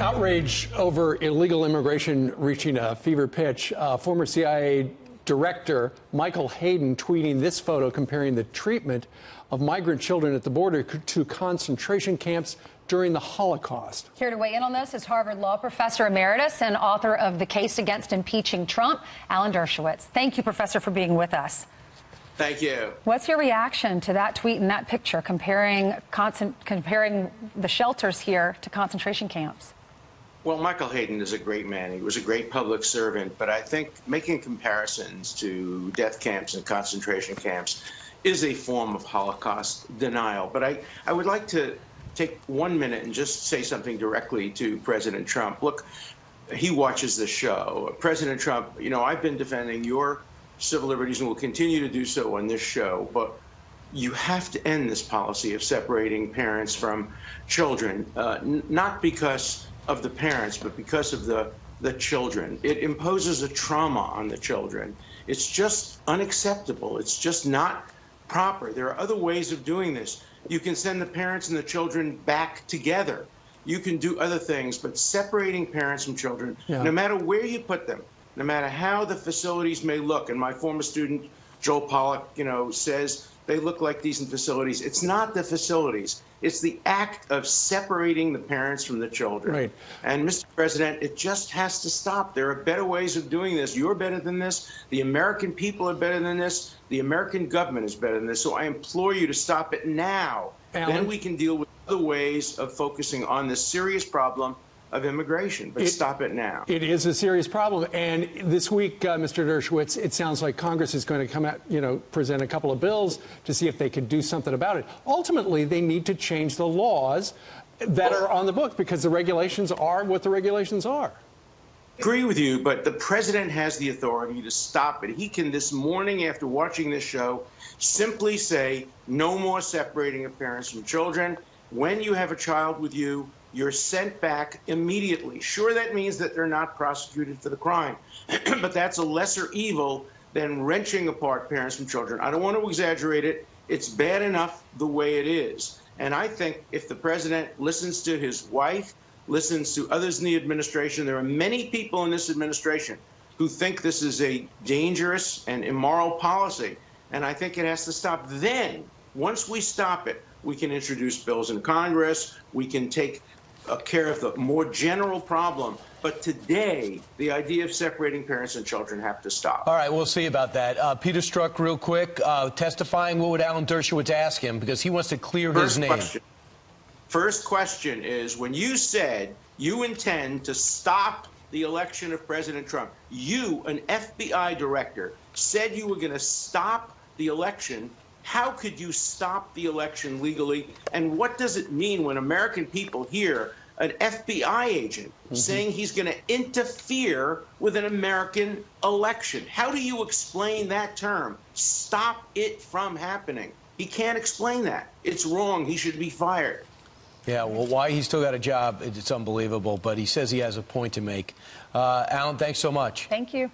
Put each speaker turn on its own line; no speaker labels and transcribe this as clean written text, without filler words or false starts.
Outrage over illegal immigration reaching a fever pitch. Former CIA Director Michael Hayden tweeting this photo comparing the treatment of migrant children at the border to concentration camps during the Holocaust.
Here to weigh in on this is Harvard Law Professor Emeritus and author of The Case Against Impeaching Trump, Alan Dershowitz. Thank you, Professor, for being with us.
Thank you.
What's your reaction to that tweet and that picture comparing the shelters here to concentration camps?
Well, Michael Hayden is a great man. He was a great public servant, but I think making comparisons to death camps and concentration camps is a form of Holocaust denial. But I would like to take 1 minute and just say something directly to President Trump. Look, he watches this show. President Trump, you know, I've been defending your civil liberties and will continue to do so on this show, but you have to end this policy of separating parents from children, not because of the parents, but because of the children. It imposes a trauma on the children. It's just unacceptable. It's just not proper. There are other ways of doing this. You can send the parents and the children back together. You can do other things, but separating parents from children, no matter where you put them, no matter how the facilities may look, and my former student, Joel Pollack, you know, says they look like decent facilities. It's not the facilities. It's the act of separating the parents from the children.
Right.
And, Mr. President, it just has to stop. There are better ways of doing this. You're better than this. The American people are better than this. The American government is better than this. So I implore you to stop it now.
Alan?
Then we can deal with other ways of focusing on this serious problem of immigration, but stop it now.
It is a serious problem. And this week, Mr. Dershowitz, it sounds like Congress is going to come out, you know, present a couple of bills to see if they can do something about it. Ultimately, they need to change the laws that are on the book because the regulations are what the regulations are.
I agree with you, but the president has the authority to stop it. He can, this morning after watching this show, simply say no more separating of parents from children. When you have a child with you, you're sent back immediately. Sure, that means that they're not prosecuted for the crime, but that's a lesser evil than wrenching apart parents from children. I don't want to exaggerate it. It's bad enough the way it is. And I think if the president listens to his wife, listens to others in the administration, there are many people in this administration who think this is a dangerous and immoral policy. And I think it has to stop. Then, once we stop it, we can introduce bills in Congress. We can take care of the more general problem. But today, the idea of separating parents and children have to stop.
All right, we'll see about that. Peter Strzok, real quick, testifying, what would Alan Dershowitz ask him? Because he wants to clear his name.
First question is, when you said you intend to stop the election of President Trump, you, an FBI director, said you were going to stop the election. How could you stop the election legally? And what does it mean when American people hear an FBI agent saying he's going to interfere with an American election? How do you explain that term? Stop it from happening. He can't explain that. It's wrong. He should be fired.
Yeah, well, why he's still got a job, it's unbelievable. But he says he has a point to make. Alan, thanks so much.
Thank you.